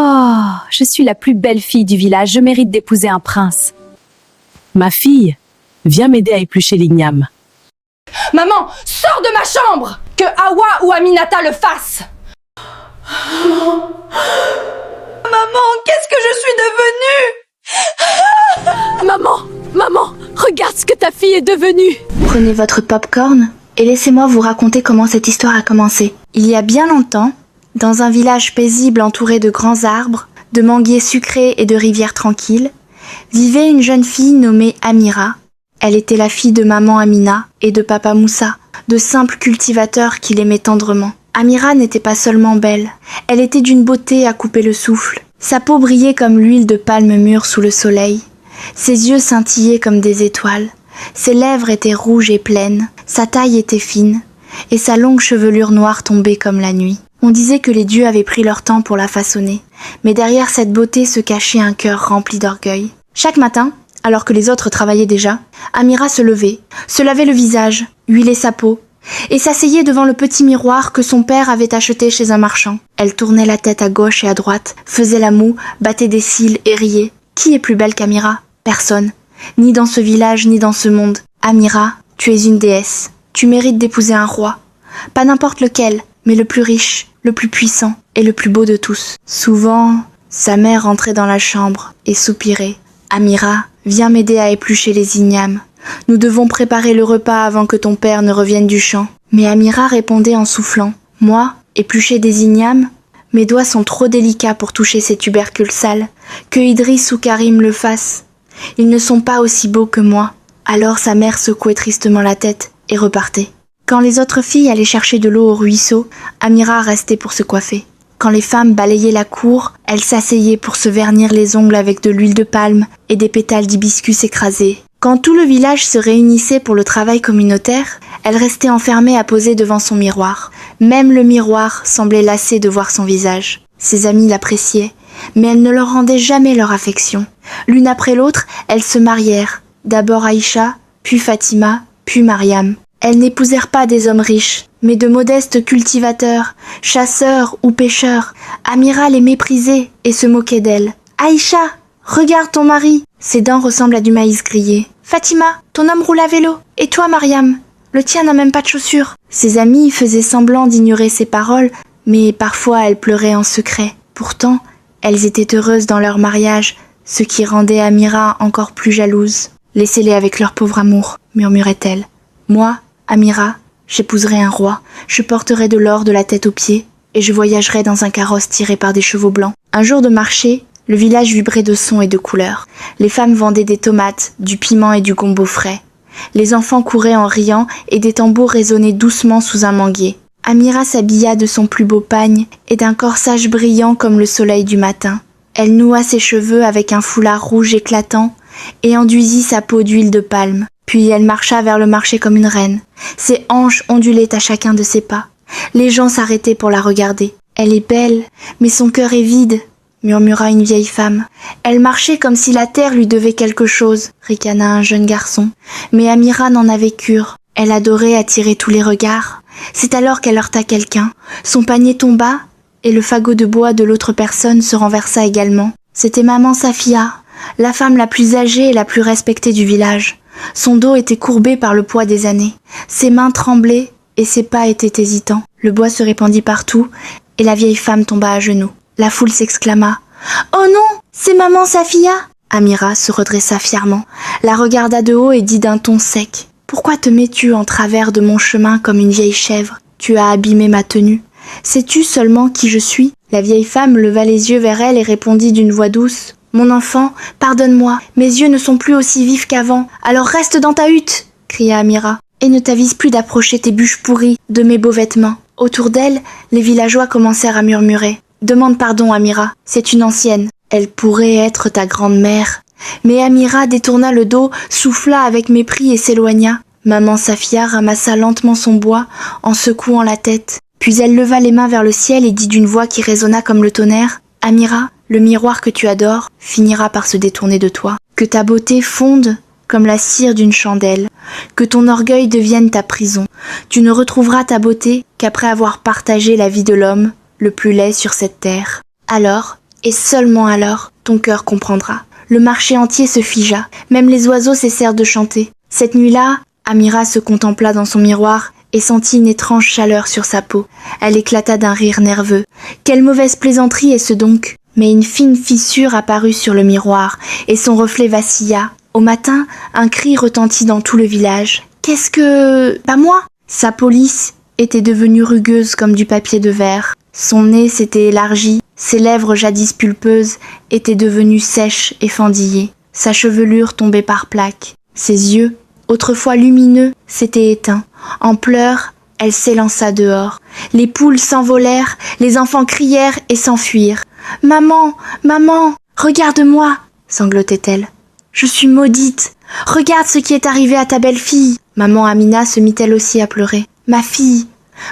Oh, je suis la plus belle fille du village, je mérite d'épouser un prince. Ma fille, viens m'aider à éplucher l'igname. Maman, sors de ma chambre! Que Hawa ou Aminata le fassent! Maman, qu'est-ce que je suis devenue? Maman, regarde ce que ta fille est devenue. Prenez votre popcorn et laissez-moi vous raconter comment cette histoire a commencé. Il y a bien longtemps, dans un village paisible entouré de grands arbres, de manguiers sucrés et de rivières tranquilles, vivait une jeune fille nommée Amira. Elle était la fille de maman Amina et de papa Moussa, de simples cultivateurs qui l'aimaient tendrement. Amira n'était pas seulement belle, elle était d'une beauté à couper le souffle. Sa peau brillait comme l'huile de palme mûre sous le soleil. Ses yeux scintillaient comme des étoiles. Ses lèvres étaient rouges et pleines, sa taille était fine, et sa longue chevelure noire tombait comme la nuit. On disait que les dieux avaient pris leur temps pour la façonner, mais derrière cette beauté se cachait un cœur rempli d'orgueil. Chaque matin, alors que les autres travaillaient déjà, Amira se levait, se lavait le visage, huilait sa peau, et s'asseyait devant le petit miroir que son père avait acheté chez un marchand. Elle tournait la tête à gauche et à droite, faisait la moue, battait des cils et riait. Qui est plus belle qu'Amira? Personne. Ni dans ce village, ni dans ce monde. Amira, tu es une déesse. Tu mérites d'épouser un roi. Pas n'importe lequel, mais le plus riche, le plus puissant et le plus beau de tous. Souvent, sa mère rentrait dans la chambre et soupirait. Amira, viens m'aider à éplucher les ignames. Nous devons préparer le repas avant que ton père ne revienne du champ. Mais Amira répondait en soufflant. Moi, éplucher des ignames? Mes doigts sont trop délicats pour toucher ces tubercules sales. Que Idriss ou Karim le fassent. Ils ne sont pas aussi beaux que moi. Alors sa mère secouait tristement la tête et repartait. Quand les autres filles allaient chercher de l'eau au ruisseau, Amira restait pour se coiffer. Quand les femmes balayaient la cour, elle s'asseyait pour se vernir les ongles avec de l'huile de palme et des pétales d'hibiscus écrasés. Quand tout le village se réunissait pour le travail communautaire, elle restait enfermée à poser devant son miroir. Même le miroir semblait lassé de voir son visage. Ses amies l'appréciaient, mais elle ne leur rendait jamais leur affection. L'une après l'autre, elles se marièrent. D'abord Aïcha, puis Fatima, puis Mariam. Elles n'épousèrent pas des hommes riches, mais de modestes cultivateurs, chasseurs ou pêcheurs. Amira les méprisait et se moquait d'elles. « Aïcha, regarde ton mari !» Ses dents ressemblent à du maïs grillé. « Fatima, ton homme roule à vélo. Et toi, Mariam, le tien n'a même pas de chaussures. » Ses amies faisaient semblant d'ignorer ses paroles, mais parfois elles pleuraient en secret. Pourtant, elles étaient heureuses dans leur mariage, ce qui rendait Amira encore plus jalouse. « Laissez-les avec leur pauvre amour, » murmurait-elle. « Moi, Amira, j'épouserai un roi, je porterai de l'or de la tête aux pieds, et je voyagerai dans un carrosse tiré par des chevaux blancs. » Un jour de marché, le village vibrait de sons et de couleurs. Les femmes vendaient des tomates, du piment et du gombo frais. Les enfants couraient en riant et des tambours résonnaient doucement sous un manguier. Amira s'habilla de son plus beau pagne et d'un corsage brillant comme le soleil du matin. Elle noua ses cheveux avec un foulard rouge éclatant et enduisit sa peau d'huile de palme. Puis elle marcha vers le marché comme une reine. Ses hanches ondulaient à chacun de ses pas. Les gens s'arrêtaient pour la regarder. « Elle est belle, mais son cœur est vide », murmura une vieille femme. « Elle marchait comme si la terre lui devait quelque chose », ricana un jeune garçon. Mais Amira n'en avait cure. Elle adorait attirer tous les regards. C'est alors qu'elle heurta quelqu'un. Son panier tomba, et le fagot de bois de l'autre personne se renversa également. C'était maman Safia, la femme la plus âgée et la plus respectée du village. Son dos était courbé par le poids des années. Ses mains tremblaient et ses pas étaient hésitants. Le bois se répandit partout et la vieille femme tomba à genoux. La foule s'exclama « Oh non, c'est maman Safia !» Amira se redressa fièrement, la regarda de haut et dit d'un ton sec « Pourquoi te mets-tu en travers de mon chemin comme une vieille chèvre? Tu as abîmé ma tenue. Sais-tu seulement qui je suis ?» La vieille femme leva les yeux vers elle et répondit d'une voix douce « Mon enfant, pardonne-moi, mes yeux ne sont plus aussi vifs qu'avant, alors reste dans ta hutte !» cria Amira. « Et ne t'avise plus d'approcher tes bûches pourries de mes beaux vêtements. » Autour d'elle, les villageois commencèrent à murmurer. « Demande pardon, Amira, c'est une ancienne. Elle pourrait être ta grande-mère. » Mais Amira détourna le dos, souffla avec mépris et s'éloigna. Maman Safia ramassa lentement son bois en secouant la tête. Puis elle leva les mains vers le ciel et dit d'une voix qui résonna comme le tonnerre « Amira, le miroir que tu adores finira par se détourner de toi. Que ta beauté fonde comme la cire d'une chandelle. Que ton orgueil devienne ta prison. Tu ne retrouveras ta beauté qu'après avoir partagé la vie de l'homme, le plus laid sur cette terre. » Alors, Et seulement alors, ton cœur comprendra. Le marché entier se figea, même les oiseaux cessèrent de chanter. Cette nuit-là, Amira se contempla dans son miroir et sentit une étrange chaleur sur sa peau. Elle éclata d'un rire nerveux. Quelle mauvaise plaisanterie est-ce donc? Mais une fine fissure apparut sur le miroir, et son reflet vacilla. Au matin, un cri retentit dans tout le village. « Qu'est-ce que... Pas moi !» Sa peau lisse était devenue rugueuse comme du papier de verre. Son nez s'était élargi, ses lèvres jadis pulpeuses étaient devenues sèches et fendillées. Sa chevelure tombait par plaques. Ses yeux, autrefois lumineux, s'étaient éteints. En pleurs, elle s'élança dehors. Les poules s'envolèrent, les enfants crièrent et s'enfuirent. « Maman, maman, regarde-moi !» sanglotait-elle. « Je suis maudite. Regarde ce qui est arrivé à ta belle-fille. » Maman Amina se mit elle aussi à pleurer. « Ma fille,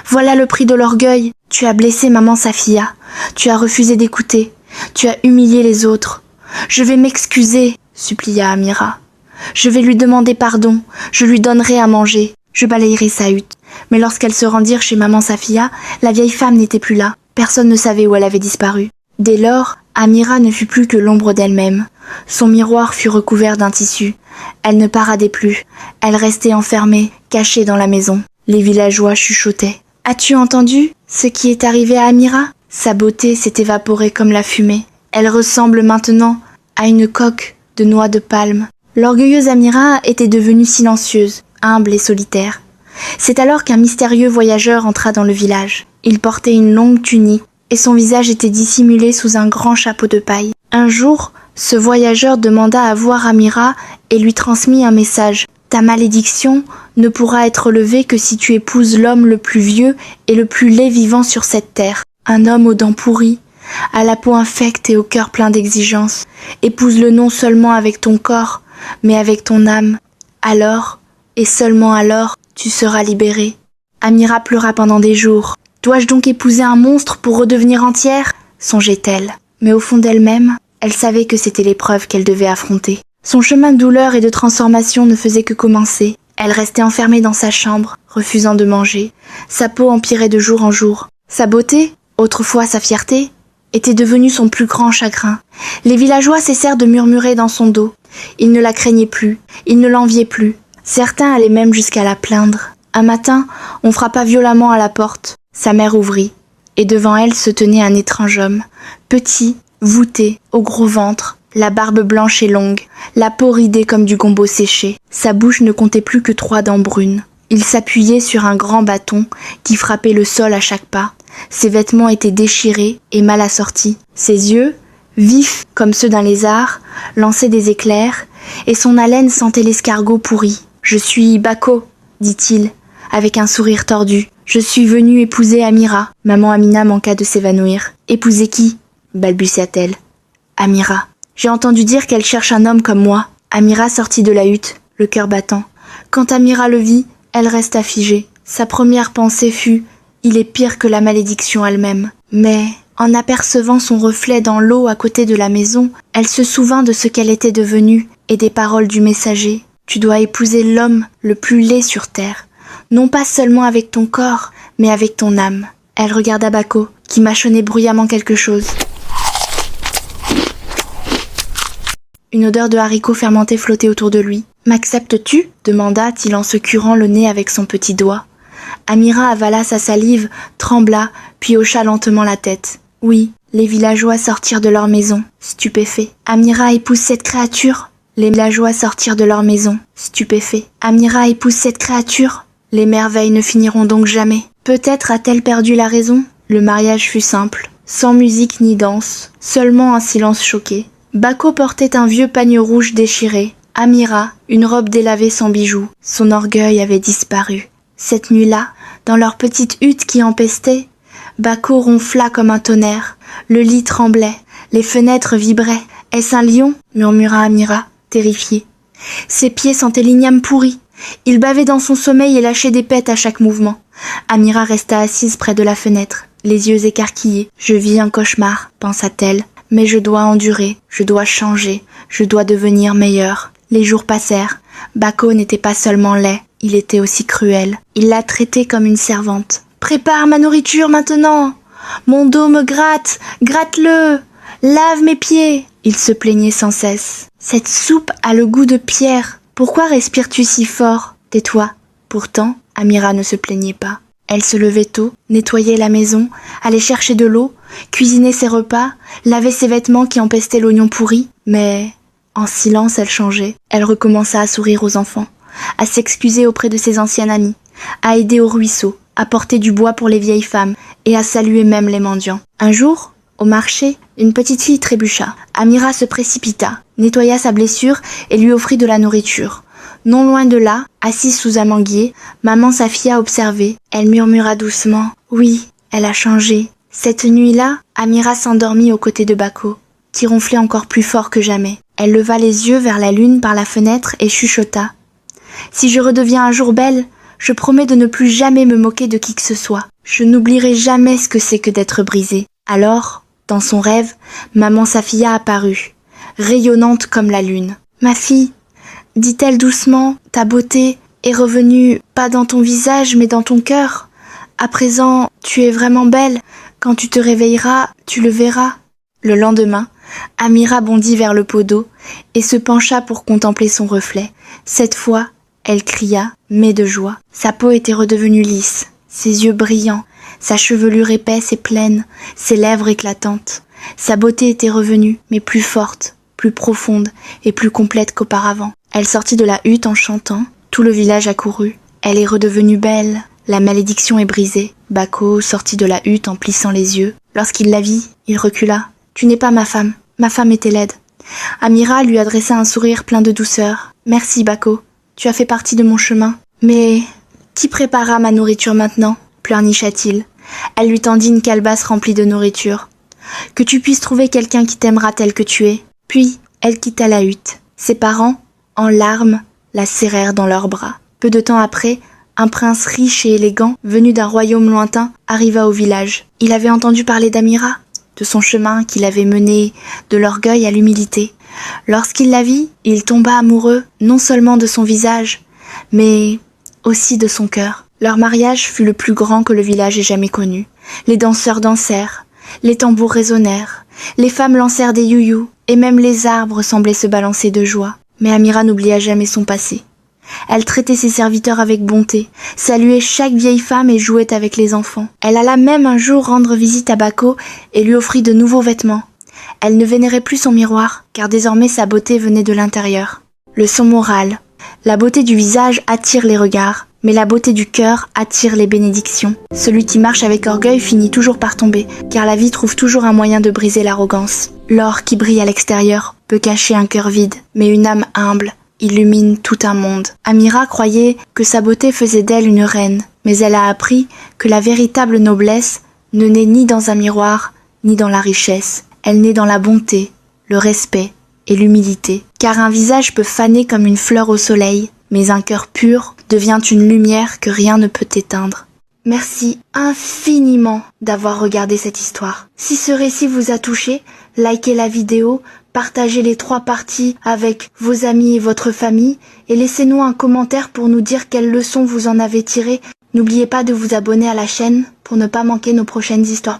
voilà le prix de l'orgueil. Tu as blessé maman Safia. Tu as refusé d'écouter. Tu as humilié les autres. Je vais m'excuser, supplia Amira. Je vais lui demander pardon. Je lui donnerai à manger. Je balayerai sa hutte. » Mais lorsqu'elles se rendirent chez maman Safia, la vieille femme n'était plus là. Personne ne savait où elle avait disparu. Dès lors, Amira ne fut plus que l'ombre d'elle-même. Son miroir fut recouvert d'un tissu. Elle ne paradait plus. Elle restait enfermée, cachée dans la maison. Les villageois chuchotaient. « As-tu entendu ce qui est arrivé à Amira ?» Sa beauté s'est évaporée comme la fumée. Elle ressemble maintenant à une coque de noix de palme. L'orgueilleuse Amira était devenue silencieuse, humble et solitaire. C'est alors qu'un mystérieux voyageur entra dans le village. Il portait une longue tunique et son visage était dissimulé sous un grand chapeau de paille. Un jour, ce voyageur demanda à voir Amira et lui transmit un message. « Ta malédiction ne pourra être levée que si tu épouses l'homme le plus vieux et le plus laid vivant sur cette terre. Un homme aux dents pourries, à la peau infecte et au cœur plein d'exigences. Épouse-le non seulement avec ton corps, mais avec ton âme. Alors, et seulement alors, tu seras libérée. » Amira pleura pendant des jours. « Dois-je donc épouser un monstre pour redevenir entière ?» songeait-elle. Mais au fond d'elle-même, elle savait que c'était l'épreuve qu'elle devait affronter. Son chemin de douleur et de transformation ne faisait que commencer. Elle restait enfermée dans sa chambre, refusant de manger. Sa peau empirait de jour en jour. Sa beauté, autrefois sa fierté, était devenue son plus grand chagrin. Les villageois cessèrent de murmurer dans son dos. Ils ne la craignaient plus, ils ne l'enviaient plus. Certains allaient même jusqu'à la plaindre. Un matin, on frappa violemment à la porte. Sa mère ouvrit, et devant elle se tenait un étrange homme, petit, voûté, au gros ventre, la barbe blanche et longue, la peau ridée comme du gombo séché. Sa bouche ne comptait plus que 3 dents brunes. Il s'appuyait sur un grand bâton qui frappait le sol à chaque pas. Ses vêtements étaient déchirés et mal assortis. Ses yeux, vifs comme ceux d'un lézard, lançaient des éclairs, et son haleine sentait l'escargot pourri. « Je suis Bako », dit-il, avec un sourire tordu. « Je suis venue épouser Amira. » Maman Amina manqua de s'évanouir. « Épouser qui ?» balbutia-t-elle. « Amira. J'ai entendu dire qu'elle cherche un homme comme moi. » Amira sortit de la hutte, le cœur battant. Quand Amira le vit, elle resta figée. Sa première pensée fut « Il est pire que la malédiction elle-même. » Mais, en apercevant son reflet dans l'eau à côté de la maison, elle se souvint de ce qu'elle était devenue et des paroles du messager. « Tu dois épouser l'homme le plus laid sur terre. Non pas seulement avec ton corps, mais avec ton âme. » Elle regarda Bako, qui mâchonnait bruyamment quelque chose. Une odeur de haricots fermentés flottait autour de lui. « M'acceptes-tu » demanda-t-il en se curant le nez avec son petit doigt. Amira avala sa salive, trembla, puis hocha lentement la tête. Oui, les villageois sortirent de leur maison, stupéfaits. Amira épouse cette créature. Les villageois sortirent de leur maison, stupéfaits. Amira épouse cette créature. Les merveilles ne finiront donc jamais. Peut-être a-t-elle perdu la raison. Le mariage fut simple, sans musique ni danse, seulement un silence choqué. Bako portait un vieux pagne rouge déchiré. Amira, une robe délavée sans bijoux. Son orgueil avait disparu. Cette nuit-là, dans leur petite hutte qui empestait, Bako ronfla comme un tonnerre. Le lit tremblait, les fenêtres vibraient. « Est-ce un lion ?» murmura Amira, terrifiée. Ses pieds sentaient l'igname pourri. Il bavait dans son sommeil et lâchait des pètes à chaque mouvement. Amira resta assise près de la fenêtre, les yeux écarquillés. « Je vis un cauchemar », pensa-t-elle. « Mais je dois endurer, je dois changer, je dois devenir meilleure. » Les jours passèrent. Bako n'était pas seulement laid, il était aussi cruel. Il la traitait comme une servante. « Prépare ma nourriture maintenant ! Mon dos me gratte, gratte-le ! Lave mes pieds !» Il se plaignait sans cesse. « Cette soupe a le goût de pierre. Pourquoi respires-tu si fort ? Tais-toi. » Pourtant, Amira ne se plaignait pas. Elle se levait tôt, nettoyait la maison, allait chercher de l'eau, cuisinait ses repas, lavait ses vêtements qui empestaient l'oignon pourri. Mais, en silence, elle changeait. Elle recommença à sourire aux enfants, à s'excuser auprès de ses anciennes amies, à aider au ruisseau, à porter du bois pour les vieilles femmes et à saluer même les mendiants. Un jour, au marché, une petite fille trébucha. Amira se précipita, nettoya sa blessure et lui offrit de la nourriture. Non loin de là, assise sous un manguier, maman Safia observait. Elle murmura doucement « Oui, elle a changé. » Cette nuit-là, Amira s'endormit aux côtés de Bako, qui ronflait encore plus fort que jamais. Elle leva les yeux vers la lune par la fenêtre et chuchota « Si je redeviens un jour belle, je promets de ne plus jamais me moquer de qui que ce soit. Je n'oublierai jamais ce que c'est que d'être brisée. » Alors, dans son rêve, maman Safia apparut, rayonnante comme la lune. « Ma fille, dit-elle doucement, ta beauté est revenue pas dans ton visage mais dans ton cœur. À présent, tu es vraiment belle. Quand tu te réveilleras, tu le verras. » Le lendemain, Amira bondit vers le pot d'eau et se pencha pour contempler son reflet. Cette fois, elle cria, mais de joie. Sa peau était redevenue lisse, ses yeux brillants, sa chevelure épaisse et pleine, ses lèvres éclatantes. Sa beauté était revenue, mais plus forte, plus profonde et plus complète qu'auparavant. Elle sortit de la hutte en chantant. Tout le village accourut. Elle est redevenue belle. La malédiction est brisée. Bako sortit de la hutte en plissant les yeux. Lorsqu'il la vit, il recula. « Tu n'es pas ma femme. Ma femme était laide. » Amira lui adressa un sourire plein de douceur. « Merci, Bako. Tu as fait partie de mon chemin. Mais qui prépara ma nourriture maintenant ?» pleurnicha-t-il. Elle lui tendit une calebasse remplie de nourriture. « Que tu puisses trouver quelqu'un qui t'aimera tel que tu es. » Puis, elle quitta la hutte. Ses parents, en larmes, la serrèrent dans leurs bras. Peu de temps après, un prince riche et élégant, venu d'un royaume lointain, arriva au village. Il avait entendu parler d'Amira, de son chemin qui l'avait mené de l'orgueil à l'humilité. Lorsqu'il la vit, il tomba amoureux, non seulement de son visage, mais aussi de son cœur. Leur mariage fut le plus grand que le village ait jamais connu. Les danseurs dansèrent, les tambours résonnèrent, les femmes lancèrent des youyous, et même les arbres semblaient se balancer de joie. Mais Amira n'oublia jamais son passé. Elle traitait ses serviteurs avec bonté, saluait chaque vieille femme et jouait avec les enfants. Elle alla même un jour rendre visite à Bako et lui offrit de nouveaux vêtements. Elle ne vénérait plus son miroir, car désormais sa beauté venait de l'intérieur. Leçon morale. La beauté du visage attire les regards, mais la beauté du cœur attire les bénédictions. Celui qui marche avec orgueil finit toujours par tomber, car la vie trouve toujours un moyen de briser l'arrogance. L'or qui brille à l'extérieur peut cacher un cœur vide, mais une âme humble illumine tout un monde. Amira croyait que sa beauté faisait d'elle une reine, mais elle a appris que la véritable noblesse ne naît ni dans un miroir, ni dans la richesse. Elle naît dans la bonté, le respect et l'humilité. Car un visage peut faner comme une fleur au soleil, mais un cœur pur devient une lumière que rien ne peut éteindre. Merci infiniment d'avoir regardé cette histoire. Si ce récit vous a touché, likez la vidéo, partagez les 3 parties avec vos amis et votre famille et laissez-nous un commentaire pour nous dire quelles leçons vous en avez tirées. N'oubliez pas de vous abonner à la chaîne pour ne pas manquer nos prochaines histoires.